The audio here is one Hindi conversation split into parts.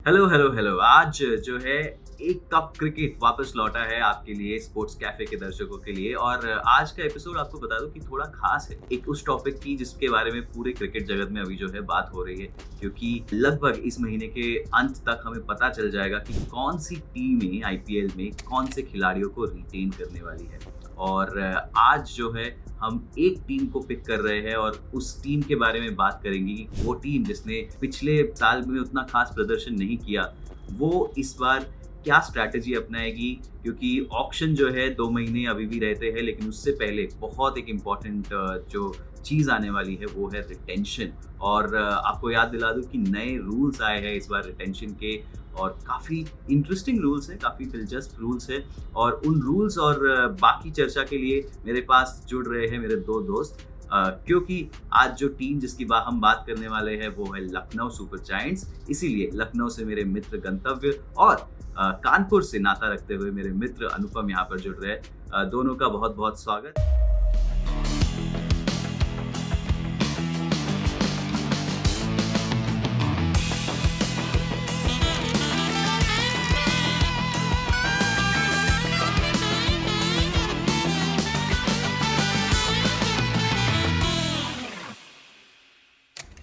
Hello hello hello. आज जो है एक कप क्रिकेट वापस लौटा है आपके लिए, स्पोर्ट्स कैफे के दर्शकों के लिए। और आज का एपिसोड आपको बता दूं कि थोड़ा खास है, एक उस टॉपिक की जिसके बारे में पूरे क्रिकेट जगत में अभी जो है बात हो रही है। क्योंकि लगभग इस महीने के अंत तक हमें पता चल जाएगा कि कौन सी टीमें आईपीएल में कौन से खिलाड़ियों को रिटेन करने वाली है। और आज जो है हम एक टीम को पिक कर रहे हैं और उस टीम के बारे में बात करेंगे कि वो टीम जिसने पिछले साल में उतना खास प्रदर्शन नहीं किया, वो इस बार क्या स्ट्रैटेजी अपनाएगी। क्योंकि ऑक्शन जो है 2 महीने अभी भी रहते हैं, लेकिन उससे पहले बहुत एक इम्पॉर्टेंट जो चीज़ आने वाली है वो है रिटेंशन। और आपको याद दिला दूँ कि नए रूल्स आए हैं इस बार रिटेंशन के, और काफ़ी इंटरेस्टिंग रूल्स हैं, काफ़ी दिलचस्प रूल्स हैं। और उन रूल्स और बाकी चर्चा के लिए मेरे पास जुड़ रहे हैं मेरे 2 दोस्त। क्योंकि आज जो टीम जिसकी हम बात करने वाले हैं वो है लखनऊ सुपर जायंट्स। इसीलिए लखनऊ से मेरे मित्र गंतव्य और कानपुर से नाता रखते हुए मेरे मित्र अनुपम यहाँ पर जुड़ रहे हैं। दोनों का बहुत बहुत स्वागत।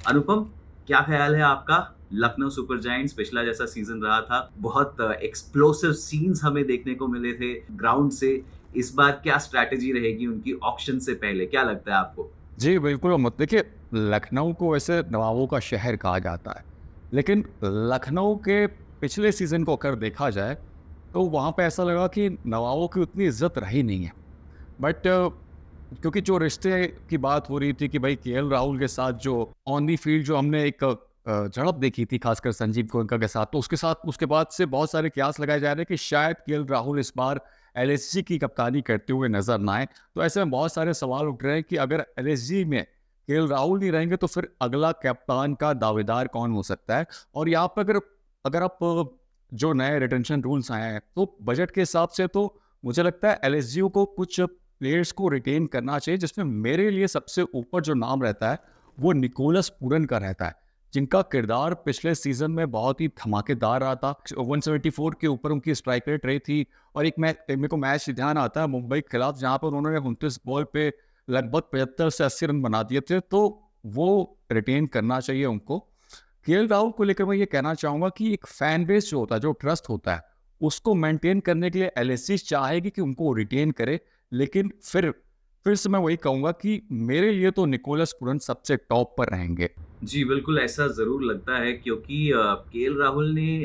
अनुपम, क्या ख्याल है आपका? लखनऊ सुपर जायंट्स पिछला जैसा सीजन रहा था, बहुत एक्सप्लोसिव सीन्स हमें देखने को मिले थे ग्राउंड से। इस बार क्या स्ट्रैटेजी रहेगी उनकी ऑक्शन से पहले, क्या लगता है आपको? जी, बिल्कुल मत देखिए, लखनऊ को वैसे नवाबों का शहर कहा जाता है, लेकिन लखनऊ के पिछले सीज़न को अगर देखा जाए, तो वहाँ पे ऐसा लगा कि नवाबों की उतनी इज़्ज़त रही नहीं है। बट क्योंकि जो रिश्ते की बात हो रही थी कि भाई केएल राहुल के साथ जो ऑन दी फील्ड जो हमने एक झड़प देखी थी, खासकर संजीव गोयनका के साथ, तो उसके बाद से बहुत सारे कयास लगाए जा रहे हैं कि शायद केएल राहुल इस बार एलएसजी की कप्तानी करते हुए नजर ना आए। तो ऐसे में बहुत सारे सवाल उठ रहे हैं कि अगर एलएसजी में केएल राहुल नहीं रहेंगे तो फिर अगला कप्तान का दावेदार कौन हो सकता है। और यहाँ पर अगर अगर आप जो नए रिटेंशन रूल्स आए हैं तो बजट के हिसाब से तो मुझे लगता है एलएसजी को कुछ प्लेयर्स को रिटेन करना चाहिए, जिसमें मेरे लिए सबसे ऊपर जो नाम रहता है वो निकोलस पूरन का रहता है, जिनका किरदार पिछले सीजन में बहुत ही धमाकेदार रहा था। 174 के ऊपर उनकी स्ट्राइक रेट रही थी। और एक मैच मेरे को मैच ध्यान आता है मुंबई के खिलाफ, जहां पर उन्होंने 29 बॉल पे लगभग 75 से 80 रन बना दिए थे। तो वो रिटेन करना चाहिए उनको। केएल राहुल को लेकर मैं ये कहना चाहूंगा कि एक फैन बेस जो होता है, जो ट्रस्ट होता है, उसको मेंटेन करने के लिए एलएसजी चाहेगी कि उनको रिटेन करे। लेकिन फिर से मैं वही कहूंगा कि मेरे लिए तो निकोलस पूरन सबसे टॉप पर रहेंगे। जी, बिल्कुल ऐसा ज़रूर लगता है। क्योंकि केएल राहुल ने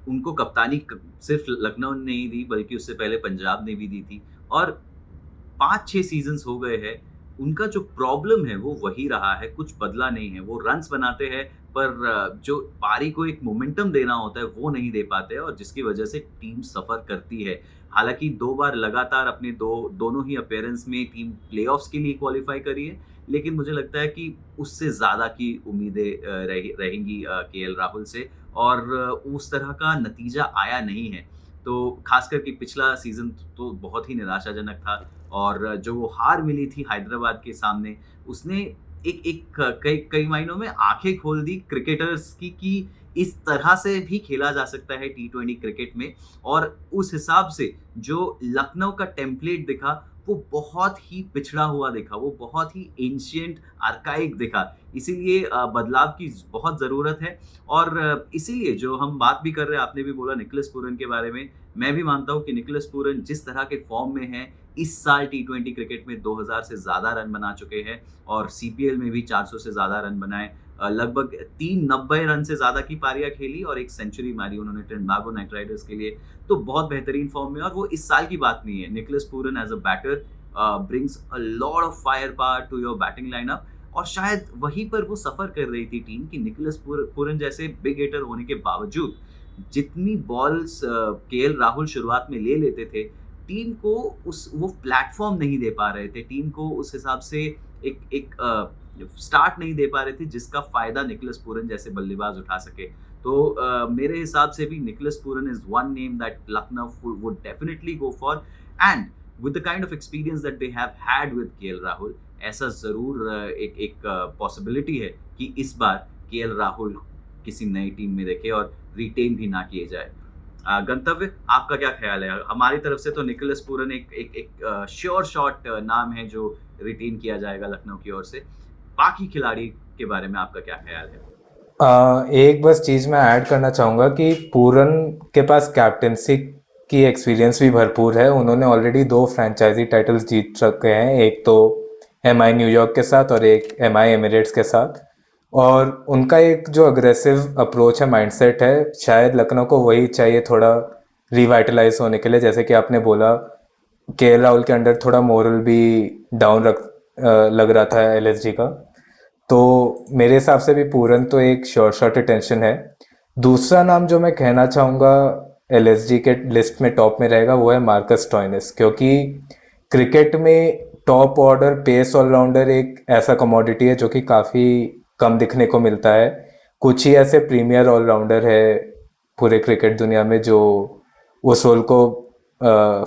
उनको कप्तानी सिर्फ लखनऊ ने नहीं दी, बल्कि उससे पहले पंजाब ने भी दी थी। और 5-6 सीजन्स हो गए हैं, उनका जो प्रॉब्लम है वो वही रहा है, कुछ बदला नहीं है। वो रन्स बनाते हैं, पर जो पारी को एक मोमेंटम देना होता है वो नहीं दे पाते हैं, और जिसकी वजह से टीम सफ़र करती है। हालाँकि 2 बार लगातार अपने दोनों ही अपीयरेंस में टीम प्लेऑफ्स के लिए क्वालीफाई करी है, लेकिन मुझे लगता है कि उससे ज़्यादा की उम्मीदें रहेंगी केएल राहुल से। और उस तरह का नतीजा आया नहीं है। तो ख़ासकर कि पिछला सीज़न तो बहुत ही निराशाजनक था। और जो वो हार मिली थी हैदराबाद के सामने, उसने एक एक कई कई मायनों में आँखें खोल दी क्रिकेटर्स की कि इस तरह से भी खेला जा सकता है टी20 क्रिकेट में। और उस हिसाब से जो लखनऊ का टेम्पलेट दिखा, वो बहुत ही पिछड़ा हुआ दिखा, वो बहुत ही एंशिएंट आर्काइक दिखा। इसीलिए बदलाव की बहुत ज़रूरत है। और इसीलिए जो हम बात भी कर रहे हैं, आपने भी बोला निकोलस पूरन के बारे में, मैं भी मानता हूँ कि निकोलस पूरन जिस तरह के फॉर्म में हैं, इस साल टी20 क्रिकेट में 2000 से ज़्यादा रन बना चुके हैं, और सीपीएल में भी 400 से ज़्यादा रन बनाए। लगभग 390 रन से ज़्यादा की पारियाँ खेली और एक सेंचुरी मारी उन्होंने ट्रिनिडाद नाइट राइडर्स के लिए। तो बहुत बेहतरीन फॉर्म में, और वो इस साल की बात नहीं है। Nicholas Pooran as a batter brings a lot of fire power to your batting lineup. और शायद वहीं पर वो सफ़र कर रही थी टीम कि निकोलस पूरन जैसे बिग हिटर होने के बावजूद जितनी बॉल्स केएल राहुल शुरुआत में ले लेते थे, टीम को उस वो प्लेटफॉर्म नहीं दे पा रहे थे, टीम को उस हिसाब से एक एक स्टार्ट नहीं दे पा रहे थे जिसका फ़ायदा निकोलस पूरन जैसे बल्लेबाज उठा सके। तो मेरे हिसाब से भी Nicholas Pooran is one name that Lucknow would definitely go for. And with the kind of experience that they have had with KL Rahul, ऐसा ज़रूर एक पॉसिबिलिटी है कि इस बार केएल राहुल किसी नई टीम में देखे और रिटेन भी ना किए जाए। गंतव्य, आपका क्या ख्याल है? हमारी तरफ से तो निकोलस पूरन एक एक एक श्योर शॉट नाम है जो रिटेन किया जाएगा लखनऊ की ओर से। बाकी खिलाड़ी के बारे में आपका क्या ख्याल है? एक बस चीज़ मैं ऐड करना चाहूँगा कि पूरन के पास कैप्टेंसी की एक्सपीरियंस भी भरपूर है। उन्होंने ऑलरेडी 2 फ्रेंचाइजी टाइटल्स जीत चुके हैं, एक तो एमआई न्यूयॉर्क के साथ और एक एमआई एमिरेट्स के साथ। और उनका एक जो अग्रेसिव अप्रोच है, माइंडसेट है, शायद लखनऊ को वही चाहिए थोड़ा रिवाइटलाइज होने के लिए। जैसे कि आपने बोला, केएल राहुल के अंडर थोड़ा मोरल भी डाउन लग रहा था एलएसजी का, तो मेरे हिसाब से भी पूरन तो एक श्योर शॉट अटेंशन है। दूसरा नाम जो मैं कहना चाहूँगा एलएसजी के लिस्ट में टॉप में रहेगा वो है मार्कस स्टोइनिस, क्योंकि क्रिकेट में टॉप ऑर्डर पेस ऑलराउंडर एक ऐसा कमोडिटी है जो कि काफ़ी कम दिखने को मिलता है। कुछ ही ऐसे प्रीमियर ऑलराउंडर है पूरे क्रिकेट दुनिया में जो उस रोल को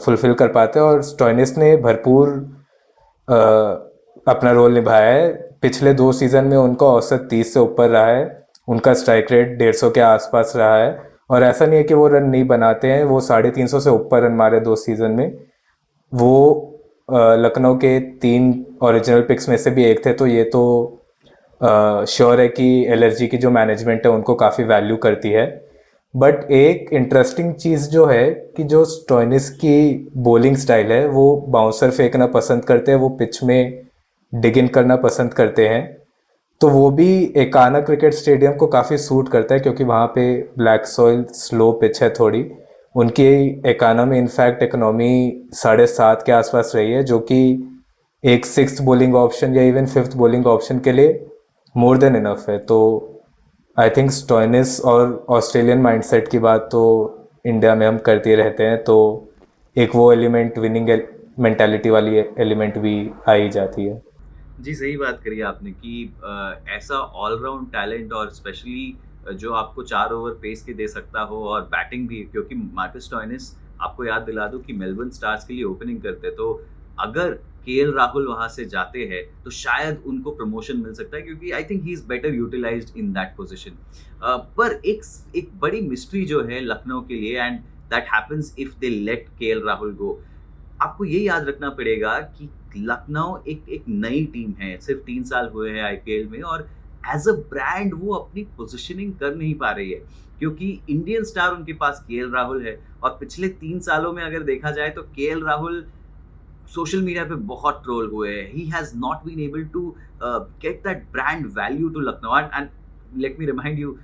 फुलफिल कर पाते हैं, और स्टोइनिस ने भरपूर अपना रोल निभाया है। पिछले 2 सीज़न में उनका औसत 30 से ऊपर रहा है, उनका स्ट्राइक रेट 150 के आसपास रहा है, और ऐसा नहीं है कि वो रन नहीं बनाते हैं, वो 350 से ऊपर रन मारे 2 सीज़न में। वो लखनऊ के 3 ओरिजिनल पिक्स में से भी एक थे, तो ये तो श्योर है कि एलएसजी की जो मैनेजमेंट है उनको काफ़ी वैल्यू करती है। बट एक इंटरेस्टिंग चीज़ जो है कि जो स्टोइनिस की बॉलिंग स्टाइल है, वो बाउंसर फेंकना पसंद करते हैं, वो पिच में डिग इन करना पसंद करते हैं। तो वो भी एकाना क्रिकेट स्टेडियम को काफ़ी सूट करता है, क्योंकि वहाँ पे ब्लैक सॉइल स्लो पिच है थोड़ी। उनकी एकाना में इनफैक्ट इकोनॉमी 7.5 के आसपास रही है, जो कि एक 6th बॉलिंग ऑप्शन या इवन 5th बॉलिंग ऑप्शन के लिए मोर देन इनफ है। तो आई थिंक स्टोइनिस और ऑस्ट्रेलियन माइंडसेट की बात तो इंडिया में हम करते रहते हैं, तो एक वो एलिमेंट, विनिंग मेंटालिटी वाली एलिमेंट भी आ ही जाती है। जी, सही बात करी आपने कि ऐसा ऑलराउंड टैलेंट और स्पेशली जो आपको 4 ओवर पेस के दे सकता हो और बैटिंग भी, क्योंकि मार्कस स्टोइनिस, आपको याद दिला दूं कि मेलबर्न स्टार्स के लिए ओपनिंग करते, तो अगर केएल राहुल वहां से जाते हैं तो शायद उनको प्रमोशन मिल सकता है, क्योंकि I think he is better utilized in that position. पर एक बड़ी मिस्ट्री जो है लखनऊ के लिए, and that happens if they let KL Rahul go. आपको ये याद रखना पड़ेगा कि लखनऊ एक नई टीम है, सिर्फ 3 साल हुए हैं आईपीएल में, और एज अ ब्रांड वो अपनी पोजीशनिंग कर नहीं पा रही है, क्योंकि इंडियन स्टार उनके पास केएल राहुल है। और पिछले 3 सालों में अगर देखा जाए तो केएल राहुल सोशल मीडिया पे बहुत ट्रोल हुए हैं। He has not been able to get that brand value to Lucknow, and let me remind you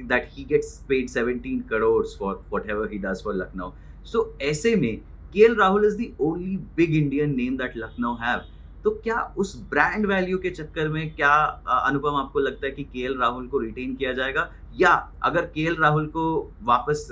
that he gets paid 17 crores for whatever he does for Lucknow. So ऐसे में KL Rahul is the only big Indian name that Lucknow have. तो क्या उस ब्रांड वैल्यू के चक्कर में क्या अनुपम आपको लगता है कि केएल राहुल को रिटेन किया जाएगा, या अगर केएल राहुल को वापस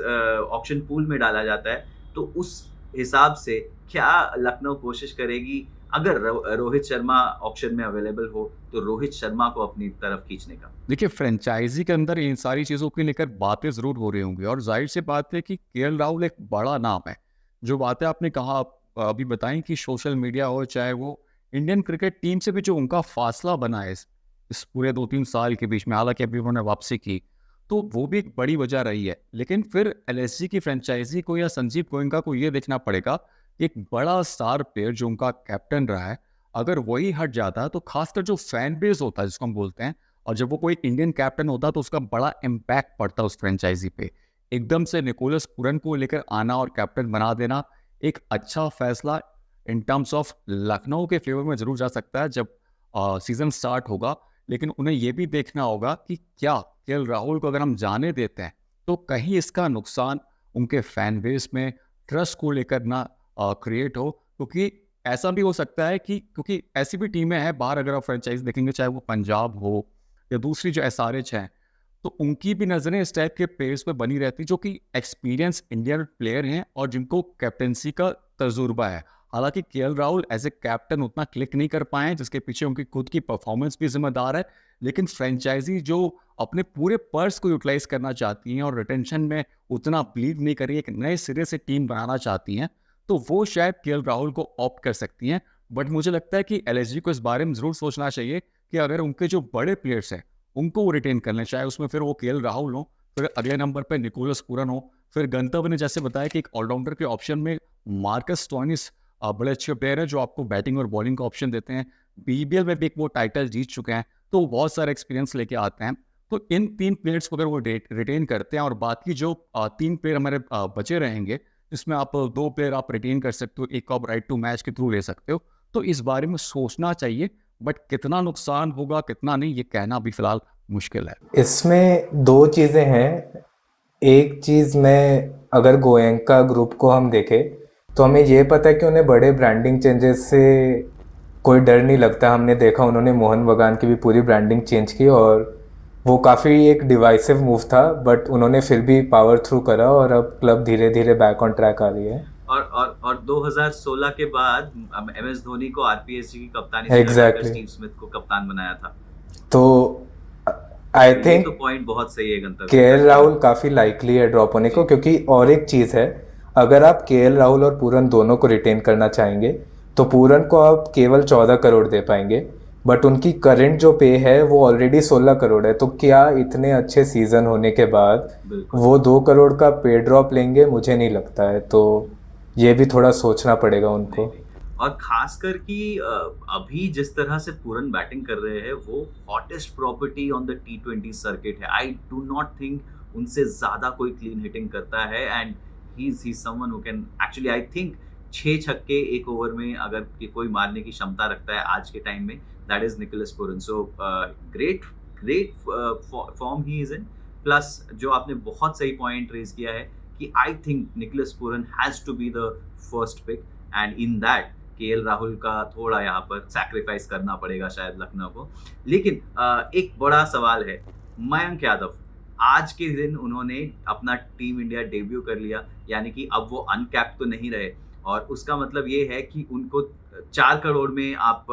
ऑक्शन पूल में डाला जाता है तो उस हिसाब से क्या लखनऊ कोशिश करेगी, अगर रोहित शर्मा ऑक्शन में अवेलेबल हो तो रोहित शर्मा को अपनी तरफ खींचने का? देखिए, फ्रेंचाइजी के अंदर इन सारी चीज़ों को लेकर बातें ज़रूर हो रही होंगी, और जाहिर सी बात है कि केएल राहुल एक बड़ा नाम है। जो बातें आपने कहा अभी बताई कि सोशल मीडिया हो, चाहे वो इंडियन क्रिकेट टीम से भी जो उनका फासला बना है इस पूरे 2-3 साल के बीच में, हालांकि अभी उन्होंने वापसी की, तो वो भी एक बड़ी वजह रही है। लेकिन फिर एलएसजी की फ्रेंचाइजी को या संजीव गोयनका को ये देखना पड़ेगा कि एक बड़ा स्टार प्लेयर जो उनका कैप्टन रहा है, अगर वही हट जाता है तो खासकर जो फैन बेस होता है जिसको हम बोलते हैं, और जब वो कोई इंडियन कैप्टन होता तो उसका बड़ा इम्पैक्ट पड़ता उस फ्रेंचाइजी पे। एकदम से निकोलस पूरन को लेकर आना और कैप्टन बना देना एक अच्छा फैसला इन टर्म्स ऑफ लखनऊ के फेवर में जरूर जा सकता है जब सीजन स्टार्ट होगा। लेकिन उन्हें यह भी देखना होगा कि क्या केएल राहुल को अगर हम जाने देते हैं तो कहीं इसका नुकसान उनके फैन बेस में ट्रस्ट को लेकर ना क्रिएट हो, क्योंकि ऐसा भी हो सकता है कि क्योंकि ऐसी भी टीमें हैं बाहर, अगर आप फ्रेंचाइज देखेंगे चाहे वो पंजाब हो या दूसरी जो एसआरएच हैं, तो उनकी भी नज़रें इस टाइप के प्लेयर्स पे बनी रहती जो कि एक्सपीरियंस इंडियन प्लेयर हैं और जिनको कैप्टनसी का तजुर्बा है। हालांकि KL Rahul as a captain उतना क्लिक नहीं कर पाए, जिसके पीछे उनकी खुद की परफॉर्मेंस भी जिम्मेदार है, लेकिन फ्रेंचाइजी जो अपने पूरे पर्स को यूटिलाइज करना चाहती हैं और रिटेंशन में उतना बिलीव नहीं कर रही, एक नए सिरे से टीम बनाना चाहती हैं, तो वो शायद केएल राहुल को ऑप्ट कर सकती हैं। बट मुझे लगता है कि एलएसजी को इस बारे में ज़रूर सोचना चाहिए कि अगर उनके जो बड़े प्लेयर्स हैं उनको वो रिटेन करना, चाहे उसमें फिर वो केएल राहुल हो, फिर अगले नंबर पे निकोलस पूरन हो, फिर गंतव्य ने जैसे बताया कि एक ऑलराउंडर के ऑप्शन में मार्कस स्टोइनिस बड़े अच्छे प्लेयर हैं जो आपको बैटिंग और बॉलिंग का ऑप्शन देते हैं। बीबीएल में भी एक वो टाइटल जीत चुके हैं, तो वो बहुत सारा एक्सपीरियंस लेके आते हैं। तो इन 3 प्लेयर्स को अगर वो रिटेन करते हैं और बाकी जो 3 प्लेयर हमारे बचे रहेंगे, जिसमें आप 2 प्लेयर आप रिटेन कर सकते हो, एक आप राइट टू मैच के थ्रू ले सकते हो, तो इस बारे में सोचना चाहिए। बट कितना नुकसान होगा कितना नहीं, ये कहना अभी फिलहाल मुश्किल है। इसमें 2 चीज़ें हैं। एक चीज़ में अगर गोयनका ग्रुप को हम देखें तो हमें ये पता है कि उन्हें बड़े ब्रांडिंग चेंजेस से कोई डर नहीं लगता। हमने देखा उन्होंने मोहन बगान की भी पूरी ब्रांडिंग चेंज की और वो काफ़ी एक डिवाइसिव मूव था, बट उन्होंने फिर भी पावर थ्रू करा और अब क्लब धीरे धीरे बैक ऑन ट्रैक आ रही है। और 2016 के बाद MS धोनी को RPSG की कप्तानी से हटाकर एग्जैक्टली। स्टीव स्मिथ को कप्तान बनाया था। तो आई ये तो थिंक पॉइंट बहुत सही है गंतव्य केएल का। राहुल काफ़ी लाइकली है ड्रॉप होने को, क्योंकि और एक चीज़ है, अगर आप केएल राहुल और पूरन दोनों को रिटेन करना चाहेंगे तो पूरन को आप केवल 14 करोड़ दे पाएंगे, बट उनकी करंट जो पे है वो ऑलरेडी 16 करोड़ है। तो क्या इतने अच्छे सीजन होने के बाद बिल्कुल वो 2 करोड़ का पे ड्रॉप लेंगे? मुझे नहीं लगता है। तो ये भी थोड़ा सोचना पड़ेगा उनको। नहीं। और खासकर कि अभी जिस तरह से पूरन बैटिंग कर रहे हैं वो hottest property on the T20 circuit है। आई डू नॉट थिंक उनसे ज्यादा कोई क्लीन हिटिंग करता है, and he is someone who can actually, I think 6 छक्के एक ओवर में अगर कोई मारने की क्षमता रखता है आज के टाइम में, that is Nicholas Pooran. So great great form he is in. Plus जो आपने बहुत सही पॉइंट रेज किया है कि I think Nicholas Pooran has to be the first pick, and in that KL Rahul का थोड़ा यहाँ पर सैक्रिफाइस करना पड़ेगा शायद लखनऊ को। लेकिन एक बड़ा सवाल है, मयंक यादव आज के दिन उन्होंने अपना टीम इंडिया डेब्यू कर लिया, यानी कि अब वो अनकैप तो नहीं रहे, और उसका मतलब ये है कि उनको 4 करोड़ में आप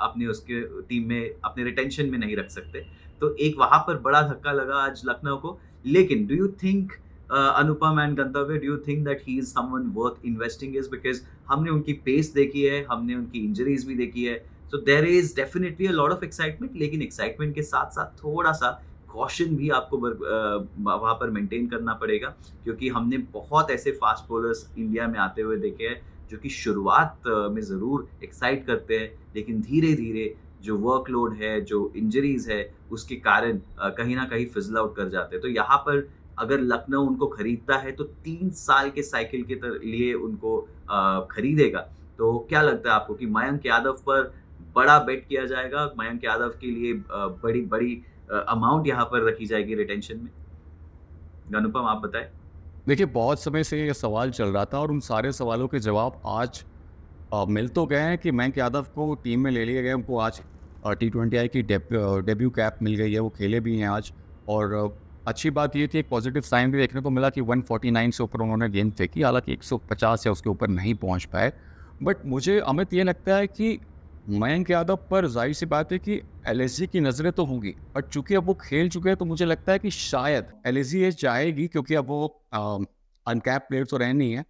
अपने उसके टीम में अपने रिटेंशन में नहीं रख सकते। तो एक वहां पर बड़ा धक्का लगा आज लखनऊ को। लेकिन do you think Anupam and गंतव्य, do you think that he is someone worth investing is? Because हमने उनकी पेस देखी है, हमने उनकी इंजरीज भी देखी है, so there is definitely a lot of excitement. लेकिन एक्साइटमेंट के साथ साथ थोड़ा सा कॉशन भी आपको वहाँ पर मेंटेन करना पड़ेगा, क्योंकि हमने बहुत ऐसे फास्ट बॉलर्स इंडिया में आते हुए देखे हैं जो कि शुरुआत में ज़रूर एक्साइट करते हैं, लेकिन धीरे धीरे जो वर्कलोड है, जो इंजरीज है, उसके कारण कहीं ना कहीं फिजल आउट कर जाते हैं। तो यहाँ पर अगर लखनऊ उनको खरीदता है तो 3 साल के साइकिल के लिए उनको खरीदेगा। तो क्या लगता है आपको कि मयंक यादव पर बड़ा बेट किया जाएगा? मयंक यादव के लिए बड़ी बड़ी अमाउंट यहाँ पर रखी जाएगी रिटेंशन में? अनुपम आप बताएं। देखिए, बहुत समय से ये सवाल चल रहा था और उन सारे सवालों के जवाब आज मिल तो गए हैं कि मयंक यादव को टीम में ले लिया गया। उनको आज T20I की डेब्यू कैप मिल गई है, वो खेले भी हैं आज। और अच्छी बात ये थी, एक पॉजिटिव साइन भी देखने को मिला कि 149 से ऊपर उन्होंने गेंद फेंकी, हालांकि 150 या उसके ऊपर नहीं पहुंच पाए। बट मुझे अमित ये लगता है कि मयंक यादव पर जाहिर सी बात है कि LSG की नज़रें तो होंगी, बट चूंकि अब वो खेल चुके हैं तो मुझे लगता है कि शायद LSG ये चाहेगी, क्योंकि अब वो अनकैप प्लेयर तो रह नहीं है,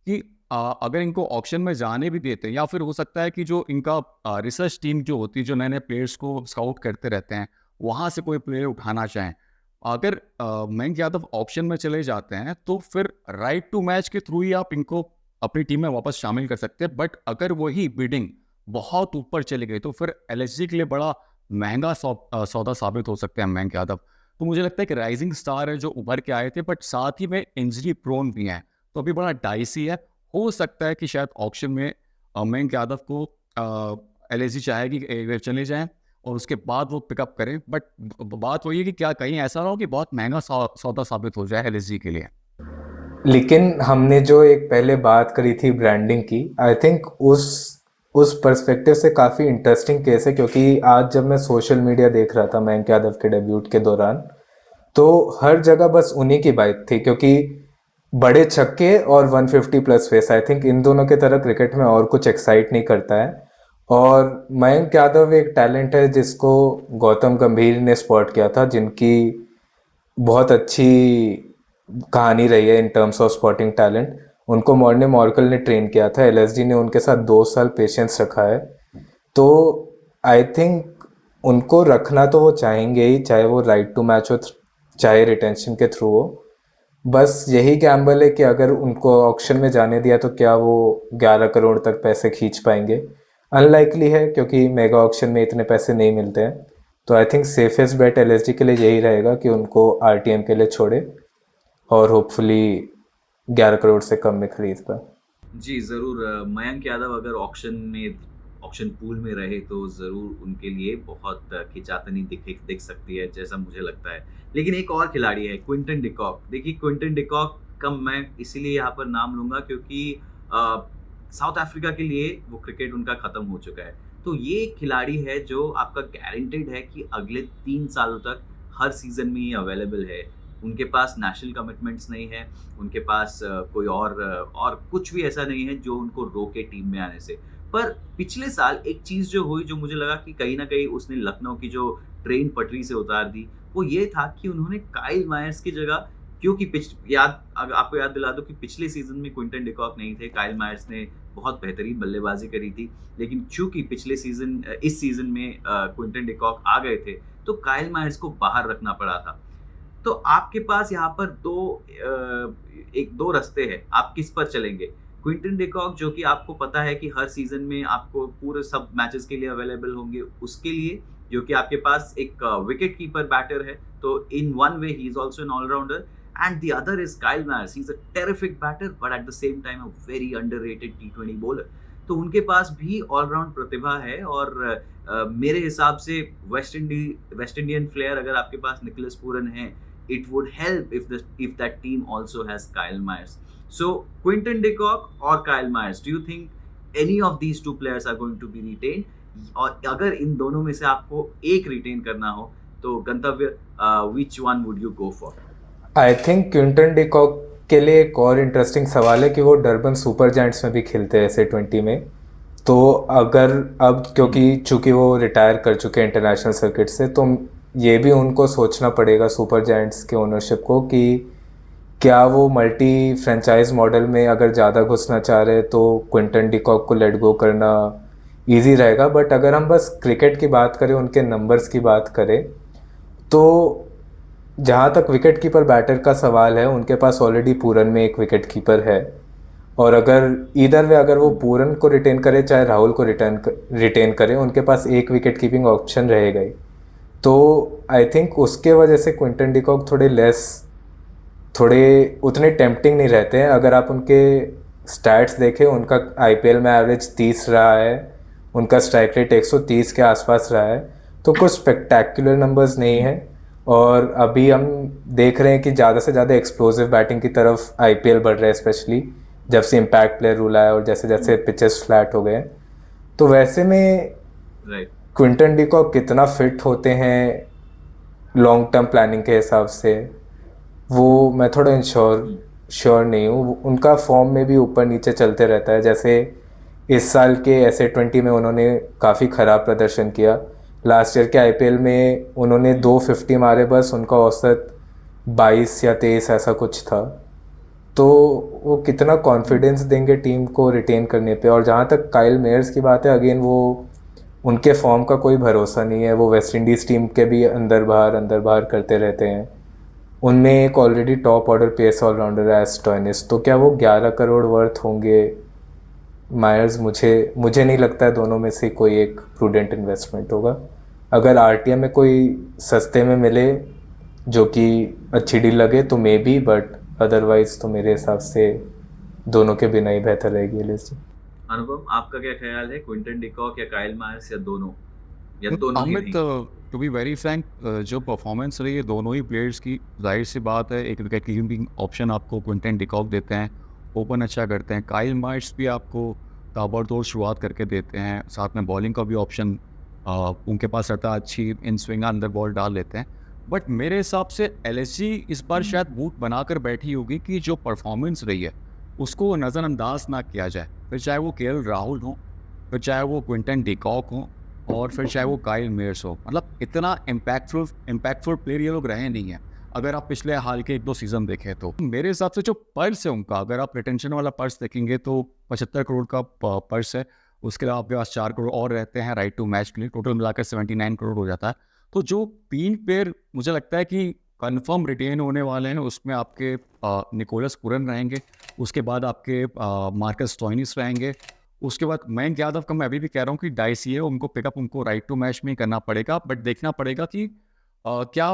कि अगर इनको ऑक्शन में जाने भी देते हैं, या फिर हो सकता है कि जो इनका रिसर्च टीम जो होती है, जो नए नए प्लेयर्स को स्काउट करते रहते हैं, वहाँ से कोई प्लेयर उठाना चाहें। अगर मयंक यादव ऑप्शन में चले जाते हैं तो फिर राइट टू मैच के थ्रू ही आप इनको अपनी टीम में वापस शामिल कर सकते हैं। बट अगर वही बिडिंग बहुत ऊपर चली गई तो फिर LSG के लिए बड़ा महंगा सौदा साबित हो सकते हैं मयंक यादव। तो मुझे लगता है कि राइजिंग स्टार है जो उभर के आए थे, बट साथ ही में इंजरी प्रोन भी हैं, तो अभी बड़ा डाइसी है। हो सकता है कि शायद ऑक्शन में मयंक यादव को LSG चाहेगी कि चले जाएं और उसके बाद वो पिकअप करें। बट बात वही है कि क्या कहीं ऐसा ना हो कि बहुत महंगा सौदा साबित हो जाए LSG के लिए। लेकिन हमने जो एक पहले बात करी थी ब्रांडिंग की, आई थिंक उस पर्सपेक्टिव से काफ़ी इंटरेस्टिंग केस है, क्योंकि आज जब मैं सोशल मीडिया देख रहा था मयंक यादव के डेब्यूट के दौरान, तो हर जगह बस उन्हीं की बात थी, क्योंकि बड़े छक्के और 150 plus face, I think in दोनों की तरह क्रिकेट में और कुछ एक्साइट नहीं करता है। और मयंक यादव एक टैलेंट है जिसको गौतम गंभीर ने स्पॉट किया था, जिनकी बहुत अच्छी कहानी रही है in terms of spotting talent. उनको मॉर्ने मॉर्कल ने ट्रेन किया था, LSG ने उनके साथ 2 साल पेशेंस रखा है। तो आई थिंक उनको रखना तो वो चाहेंगे ही, चाहे वो राइट टू मैच हो चाहे रिटेंशन के थ्रू हो। बस यही गैम्बल है कि अगर उनको ऑक्शन में जाने दिया तो क्या वो 11 करोड़ तक पैसे खींच पाएंगे। अनलाइकली है क्योंकि मेगा ऑक्शन में इतने पैसे नहीं मिलते हैं। तो I think safest bat LSG के लिए यही रहेगा कि उनको आरटीएम के लिए छोड़े और होपफुली 11 करोड़ से कम में खरीद पाए। जी ज़रूर। मयंक यादव अगर ऑक्शन पूल में रहे तो ज़रूर उनके लिए बहुत खिंचातनी दिख सकती है, जैसा मुझे लगता है। लेकिन एक और खिलाड़ी है, क्विंटन डिकॉक। देखिए, क्विंटन डिकॉक का मैं इसीलिए यहाँ पर नाम लूँगा क्योंकि साउथ अफ्रीका के लिए वो क्रिकेट उनका ख़त्म हो चुका है। तो ये एक खिलाड़ी है जो आपका गारंटेड है कि अगले 3 सालों तक हर सीज़न में ही अवेलेबल है। उनके पास नेशनल कमिटमेंट्स नहीं है, उनके पास कोई और कुछ भी ऐसा नहीं है जो उनको रोके टीम में आने से। पर पिछले साल एक चीज़ जो हुई, जो मुझे लगा कि कहीं न कहीं उसने लखनऊ की जो ट्रेन पटरी से उतार दी, वो ये था कि उन्होंने काइल मायर्स की जगह, क्योंकि आपको याद दिला दूँ कि पिछले सीज़न में क्विंटन डिकॉक नहीं थे, काइल मायर्स ने बहुत बेहतरीन बल्लेबाज़ी करी थी। लेकिन चूँकि इस सीज़न में क्विंटन डिकॉक आ गए थे, तो काइल मायर्स को बाहर रखना पड़ा था। तो आपके पास यहाँ पर दो रास्ते हैं, आप किस पर चलेंगे? क्विंटन डिकॉक, जो कि आपको पता है कि हर सीज़न में आपको पूरे सब मैचेस के लिए अवेलेबल होंगे, उसके लिए जो कि आपके पास एक विकेट कीपर बैटर है, तो in one way he is also an allrounder. And the other is Kyle Mayers, he is a terrific batter but at the same time a very underrated टी20 बॉलर। तो उनके पास भी ऑलराउंड प्रतिभा है और मेरे हिसाब से वेस्ट इंडियन प्लेयर अगर आपके पास निकोलस पूरन है, it would help if that team also has Kyle Myers. So Quinton de Kock or Kyle Myers, do you think any of these two players are going to be retained? और अगर इन दोनों में से आपको एक रिटेन करना हो तो गंतव्य, which one would you go for? I think Quinton de Kock के लिए एक और इंटरेस्टिंग सवाल है कि वो डरबन सुपर जायंट्स में भी खेलते हैं ऐसे 20 में। तो अगर अब क्योंकि चूंकि वो रिटायर कर चुके हैं इंटरनेशनल सर्किट से, तो ये भी उनको सोचना पड़ेगा सुपर जायंट्स के ओनरशिप को कि क्या वो मल्टी फ्रेंचाइज मॉडल में अगर ज़्यादा घुसना चाह रहे हैं तो क्विंटन डिकॉक को लेट गो करना इजी रहेगा। बट अगर हम बस क्रिकेट की बात करें, उनके नंबर्स की बात करें, तो जहाँ तक विकेट कीपर बैटर का सवाल है, उनके पास ऑलरेडी पूरन में एक विकेट कीपर है। और अगर वो पूरन को रिटेन करे चाहे राहुल को रिटेन करे, उनके पास एक विकेट कीपिंग ऑप्शन रहेगा ही। तो आई थिंक उसके वजह से क्विंटन डिकॉक थोड़े उतने टेम्पटिंग नहीं रहते हैं। अगर आप उनके स्टैट्स देखें, उनका आईपीएल में एवरेज 30 रहा है, उनका स्ट्राइक रेट 130 के आसपास रहा है, तो कुछ स्पेक्टैकुलर नंबर्स नहीं है। और अभी हम देख रहे हैं कि ज़्यादा से ज़्यादा एक्सप्लोसिव बैटिंग की तरफ आईपीएल बढ़ रहा है, स्पेशली जब से इम्पैक्ट प्लेयर रूल आया और जैसे जैसे पिचेस फ्लैट हो गए। तो वैसे में क्विंटन डिकॉक कितना फिट होते हैं लॉन्ग टर्म प्लानिंग के हिसाब से, वो मैं थोड़ा श्योर नहीं हूँ। उनका फॉर्म में भी ऊपर नीचे चलते रहता है। जैसे इस साल के SA20 में उन्होंने काफ़ी ख़राब प्रदर्शन किया। लास्ट ईयर के आईपीएल में उन्होंने 250 मारे, बस उनका औसत 22 या 23 ऐसा कुछ था। तो वो कितना कॉन्फिडेंस देंगे टीम को रिटेन करने पे। और जहाँ तक काइल मेयर्स की बात है, अगेन वो उनके फॉर्म का कोई भरोसा नहीं है। वो वेस्ट इंडीज़ टीम के भी अंदर बाहर करते रहते हैं। उनमें एक already top order pace allrounder है स्टोइनिस। तो क्या वो 11 करोड़ वर्थ होंगे मायर्स? मुझे नहीं लगता है दोनों में से कोई एक प्रूडेंट इन्वेस्टमेंट होगा। अगर आरटीएम में कोई सस्ते में मिले जो कि अच्छी डील लगे तो मे बी, बट अदरवाइज तो मेरे हिसाब से दोनों के बिना ही बेहतर रहेगी ये लिस्ट। अनुपम, आपका क्या ख्याल है? क्विंटन डिकॉक या काइल मायर्स या दोनों ही नहीं? टू बी वेरी फ्रैंक, जो परफॉर्मेंस रही है दोनों ही प्लेयर्स की, जाहिर सी बात है एक विकेट कीपिंग ऑप्शन आपको क्विंटन डिकॉक देते हैं, ओपन अच्छा करते हैं। काइल मायर्स भी आपको ताबड़तोड़ शुरुआत करके देते हैं, साथ में बॉलिंग का भी ऑप्शन उनके पास रहता है, अच्छी इन स्विंग अंदर बॉल डाल लेते हैं। बट मेरे हिसाब से एलएसजी इस बार शायद बूट बनाकर बैठी होगी कि जो परफॉर्मेंस रही है उसको नज़रअंदाज ना किया जाए। फिर चाहे वो केएल राहुल हो, फिर चाहे वो क्विंटन डिकॉक हो, और फिर चाहे वो काइल मेयर्स हो। मतलब इतना इम्पैक्टफुल प्लेयर ये लोग रहे नहीं हैं। अगर आप पिछले हाल के 1-2 सीज़न देखें तो मेरे हिसाब से जो पर्स है उनका, अगर आप रिटेंशन वाला पर्स देखेंगे तो 75 करोड़ का पर्स है। उसके अलावा आपके पास 4 करोड़ और रहते हैं राइट टू मैच के लिए, टोटल मिलाकर 79 करोड़ हो जाता है। तो जो 3 प्लेयर मुझे लगता है कि कंफर्म रिटेन होने वाले हैं, उसमें आपके निकोलस पूरन रहेंगे, उसके बाद आपके मार्कस स्टोइनिस रहेंगे, उसके बाद मयंक यादव का मैं अभी भी कह रहा हूँ कि डाइसी है, उनको पिकअप उनको राइट टू मैच में ही करना पड़ेगा, बट देखना पड़ेगा कि क्या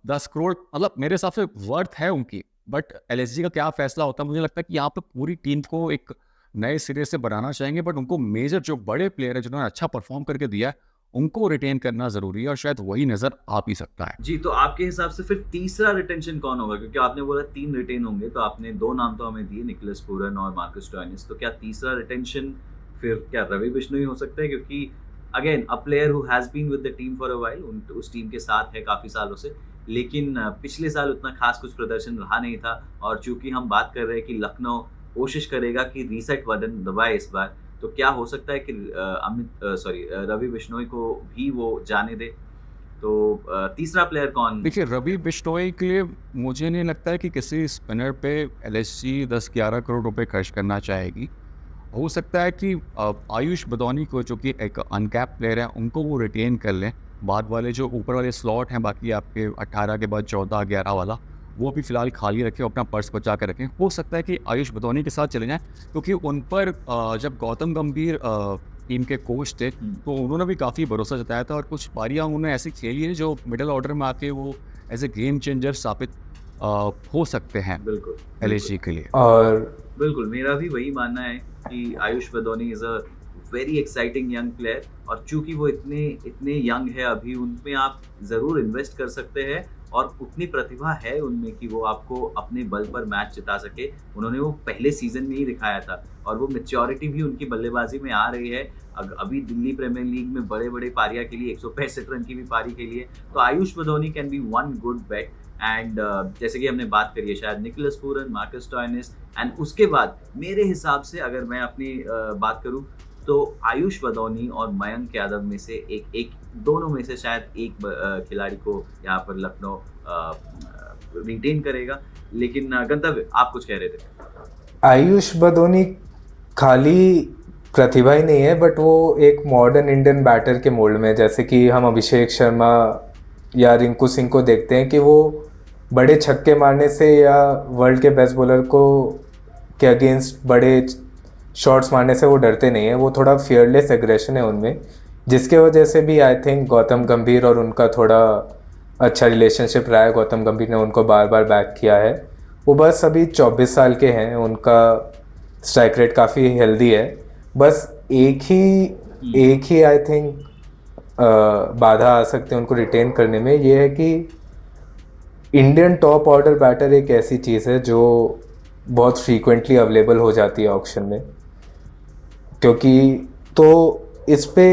10 करोड़ मतलब मेरे हिसाब से वर्थ है उनकी, बट एलएसजी का क्या फैसला होता है। मुझे लगता है कि यहाँ पे पूरी टीम को एक नए सिरे से बनाना चाहेंगे, बट उनको मेजर जो बड़े प्लेयर है जिन्होंने अच्छा परफॉर्म करके दिया है उनको रिटेन करना जरूरी है, और शायद वही नजर आ भी सकता है। जी, तो आपके हिसाब से फिर तीसरा रिटेंशन कौन होगा? क्योंकि आपने बोला 3 रिटेन होंगे, तो आपने 2 नाम तो हमें दिए, निकोलस पूरन और मार्कस स्टोइनिस। तो क्या तीसरा रिटेंशन फिर क्या रवि बिश्नोई हो सकता है? क्योंकि again a player who has been with the team for a while, उस टीम के साथ है काफ़ी सालों से, लेकिन पिछले साल उतना खास कुछ प्रदर्शन रहा नहीं था। और चूंकि हम बात कर रहे हैं कि लखनऊ कोशिश करेगा कि रीसेट बटन दबाए इस बार, तो क्या हो सकता है कि रवि बिश्नोई को भी वो जाने दे? तो तीसरा प्लेयर कौन? देखिए, रवि बिश्नोई के लिए मुझे नहीं लगता है कि किसी स्पिनर पे एलएसजी 10-11 करोड़ रुपए खर्च करना चाहेगी। हो सकता है कि आयुष बदौनी को, जो कि एक अनकैप प्लेयर है, उनको वो रिटेन कर लें। बाद वाले जो ऊपर वाले स्लॉट हैं बाकी आपके 18 के बाद 14-11 वाला, वो भी फिलहाल खाली रखें, अपना पर्स बचा कर रखें। हो सकता है कि आयुष बदौनी के साथ चले जाएं, क्योंकि उन पर जब गौतम गंभीर टीम के कोच थे तो उन्होंने भी काफ़ी भरोसा जताया था, और कुछ पारियां उन्होंने ऐसी खेली है जो मिडिल ऑर्डर में आके वो एज ए गेम चेंजर साबित हो सकते हैं बिल्कुल एलएसजी के लिए। और बिल्कुल, मेरा भी वही मानना है कि Ayush Badoni is a very exciting young player, और चूंकि वो इतने इतने यंग है अभी, उनमें आप ज़रूर इन्वेस्ट कर सकते हैं, और उतनी प्रतिभा है उनमें कि वो आपको अपने बल पर मैच जिता सके। उन्होंने वो पहले सीजन में ही दिखाया था, और वो मैच्योरिटी भी उनकी बल्लेबाजी में आ रही है। अभी दिल्ली प्रीमियर लीग में बड़े बड़े पारियां के लिए 165 रन की भी पारी के लिए, तो Ayush Badoni can be one good bet. And जैसे कि हमने बात करी है, शायद Nicholas Pooran, Marcus Stoinis, and उसके बाद मेरे हिसाब से अगर मैं अपनी बात करूं तो आयुष बदौनी और मयंक यादव में से एक दोनों में से शायद एक खिलाड़ी को यहाँ पर लखनऊ रिटेन करेगा। लेकिन गंतव्य, आप कुछ कह रहे थे? आयुष बदौनी खाली प्रतिभा ही नहीं है, बट वो एक मॉडर्न इंडियन बैटर के मोल्ड में, जैसे कि हम अभिषेक शर्मा या रिंकू सिंह को देखते हैं कि वो बड़े छक्के मारने से या वर्ल्ड के बेस्ट बॉलर को के अगेंस्ट बड़े शॉट्स मारने से वो डरते नहीं है। वो थोड़ा फियरलेस एग्रेशन है उनमें, जिसके वजह से भी आई थिंक गौतम गंभीर और उनका थोड़ा अच्छा रिलेशनशिप रहा है। गौतम गंभीर ने उनको बार बार बैक किया है। वो बस अभी 24 साल के हैं, उनका स्ट्राइक रेट काफ़ी हेल्दी है। बस एक ही आई थिंक बाधा आ सकते हैं उनको रिटेन करने में, ये है कि इंडियन टॉप ऑर्डर बैटर एक ऐसी चीज़ है जो बहुत फ्रीक्वेंटली अवेलेबल हो जाती है ऑक्शन में, क्योंकि तो इस पे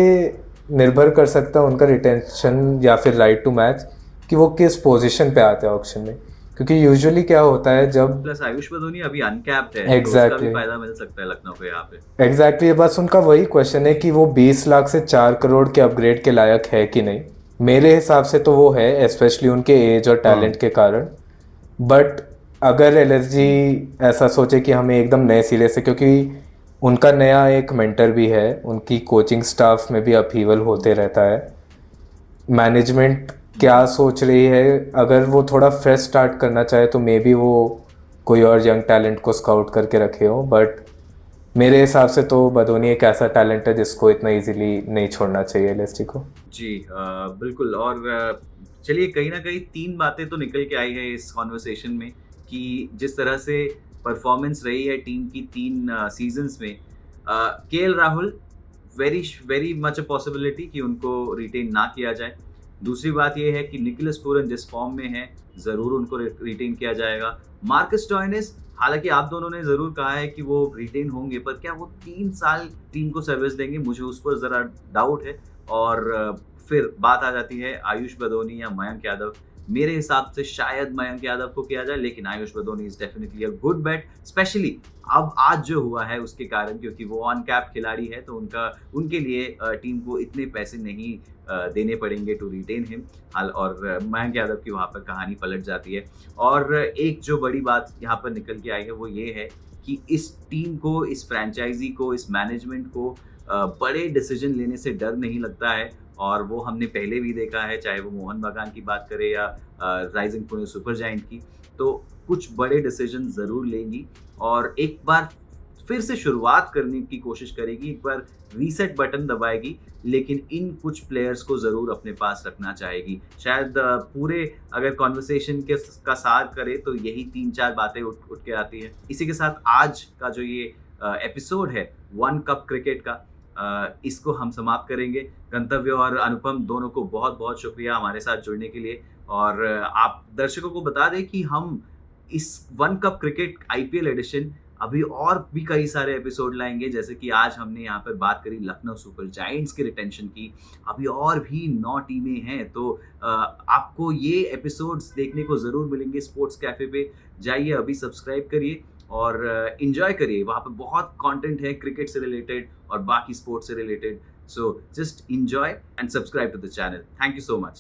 निर्भर कर सकता है उनका रिटेंशन या फिर राइट टू मैच कि वो किस पोजीशन पे आते हैं ऑक्शन में। क्योंकि यूजुअली क्या होता है जब प्लस आयुष बदौनी अभी अनकैप्ड है, तो उसका भी फायदा मिल सकता है लखनऊ को यहाँ पे। एग्जैक्टली, बस उनका वही क्वेश्चन है कि वो 20 लाख से 4 करोड़ के अपग्रेड के लायक है कि नहीं। मेरे हिसाब से तो वो है, स्पेशली उनके एज और टैलेंट के कारण। बट अगर एलएसजी ऐसा सोचे कि हमें एकदम नए सिरे से, क्योंकि उनका नया एक मेंटर भी है, उनकी कोचिंग स्टाफ में भी अपहीवल होते रहता है। मैनेजमेंट क्या सोच रही है, अगर वो थोड़ा फ्रेश स्टार्ट करना चाहे तो मे बी वो कोई और यंग टैलेंट को स्काउट करके रखे हो। बट मेरे हिसाब से तो बदौनी एक ऐसा टैलेंट है जिसको इतना इजीली नहीं छोड़ना चाहिए एलएसजी को। जी बिल्कुल। और चलिए, कहीं ना कहीं 3 बातें तो निकल के आई है इस कॉन्वर्सेशन में कि जिस तरह से परफॉर्मेंस रही है टीम की 3 सीजन्स में, KL Rahul very very much a possibility कि उनको रिटेन ना किया जाए। दूसरी बात यह है कि निकोलस पूरन जिस फॉर्म में है, ज़रूर उनको रिटेन किया जाएगा। मार्कस स्टोइनिस, हालांकि आप दोनों ने ज़रूर कहा है कि वो रिटेन होंगे, पर क्या वो 3 साल टीम को सर्विस देंगे, मुझे उस पर ज़रा डाउट है। और फिर बात आ जाती है आयुष बदौनी या मयंक यादव। मेरे हिसाब से शायद मयंक यादव को किया जाए, लेकिन Ayush Badoni is definitely a good bat, specially अब आज जो हुआ है उसके कारण, क्योंकि वो ऑन कैप खिलाड़ी है, तो उनके लिए टीम को इतने पैसे नहीं देने पड़ेंगे टू रिटेन हिम। और मयंक यादव की वहाँ पर कहानी पलट जाती है। और एक जो बड़ी बात यहाँ पर निकल के आई है वो ये है कि इस टीम को, इस फ्रेंचाइजी को, इस मैनेजमेंट को बड़े डिसीजन लेने से डर नहीं लगता है, और वो हमने पहले भी देखा है, चाहे वो मोहन बागान की बात करें या राइजिंग पुणे सुपर जायंट की। तो कुछ बड़े डिसीजन ज़रूर लेंगी और एक बार फिर से शुरुआत करने की कोशिश करेगी, एक बार रीसेट बटन दबाएगी, लेकिन इन कुछ प्लेयर्स को ज़रूर अपने पास रखना चाहेगी। शायद पूरे अगर कॉन्वर्सेशन का सार करे तो यही 3-4 बातें उठ के आती हैं। इसी के साथ आज का जो ये एपिसोड है वन कप क्रिकेट का, इसको हम समाप्त करेंगे। गंतव्य और अनुपम दोनों को बहुत-बहुत शुक्रिया हमारे साथ जुड़ने के लिए, और आप दर्शकों को बता दें कि हम इस one cup cricket IPL edition अभी और भी कई सारे एपिसोड लाएंगे, जैसे कि आज हमने यहाँ पर बात करी लखनऊ सुपर जायंट्स की रिटेंशन की। अभी और भी 9 टीमें हैं, तो आपको ये एपिसोड्स देखने को ज़रूर मिलेंगे स्पोर्ट्स कैफे पे। जाइए अभी सब्सक्राइब करिए और एंजॉय करिए, वहाँ पे बहुत कंटेंट है क्रिकेट से रिलेटेड और बाकी स्पोर्ट्स से related. So just enjoy and subscribe to the channel. Thank you so much.